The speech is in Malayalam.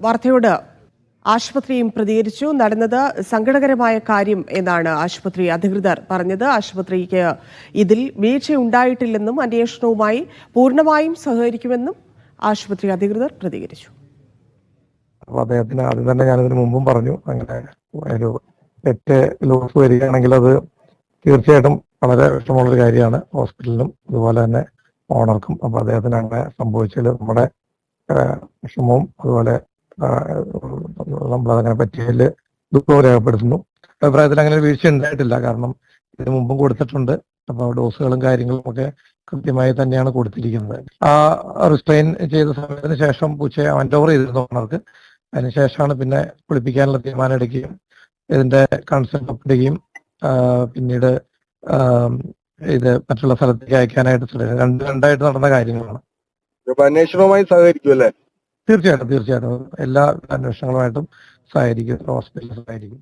വാർത്തയോട് ആശുപത്രിയും പ്രതികരിച്ചു. നടന്നത് സങ്കടകരമായ കാര്യം എന്നാണ് ആശുപത്രി അധികൃതർ പറഞ്ഞത്. ആശുപത്രിക്ക് ഇതിൽ വീഴ്ചയുണ്ടായിട്ടില്ലെന്നും അന്വേഷണവുമായി പൂർണ്ണമായും സഹകരിക്കുമെന്നും ആശുപത്രി അധികൃതർ പ്രതികരിച്ചു. അപ്പൊ അദ്ദേഹത്തിന് ആദ്യം തന്നെ ഞാനിതിനു മുമ്പും പറഞ്ഞു, അങ്ങനെ ഒരു തെറ്റ് ലോസ് വരികയാണെങ്കിൽ അത് തീർച്ചയായിട്ടും വളരെ വിഷമമുള്ളൊരു കാര്യമാണ് ഹോസ്പിറ്റലിനും അതുപോലെ തന്നെ ഓണർക്കും. അപ്പൊ അദ്ദേഹത്തിന് അങ്ങനെ സംഭവിച്ചതിൽ നമ്മുടെ വിഷമവും അതുപോലെ നമ്മളതങ്ങനെ പറ്റിയതിൽ ദുഃഖവും രേഖപ്പെടുത്തുന്നു. അഭിപ്രായത്തിൽ അങ്ങനെ ഒരു വീഴ്ച ഉണ്ടായിട്ടില്ല, കാരണം ഇതിനു മുമ്പും കൊടുത്തിട്ടുണ്ട്. അപ്പോൾ ഡോസുകളും കാര്യങ്ങളും ഒക്കെ കൃത്യമായി തന്നെയാണ് കൊടുത്തിരിക്കുന്നത്. ആ റിസ്ട്രെയിൻ ചെയ്ത സമയത്തിന് ശേഷം പൂച്ചയെ ഹാൻഡ് ഓവർ ചെയ്തിരുന്നു ഓണർക്ക്. അതിനുശേഷമാണ് പിന്നെ കുളിപ്പിക്കാനുള്ള തീരുമാനം എടുക്കുകയും ഇതിന്റെ കൺസേൺ ഒപ്പിടുകയും പിന്നീട് ഇത് മറ്റുള്ള സ്ഥലത്തേക്ക് അയക്കാനായിട്ട് രണ്ടായിട്ട് നടന്ന കാര്യങ്ങളാണ്. അന്വേഷണവുമായി സഹകരിക്കും അല്ലേ? തീർച്ചയായിട്ടും എല്ലാ അന്വേഷണങ്ങളുമായിട്ടും സഹകരിക്കും, ഹോസ്പിറ്റലിൽ സഹകരിക്കും.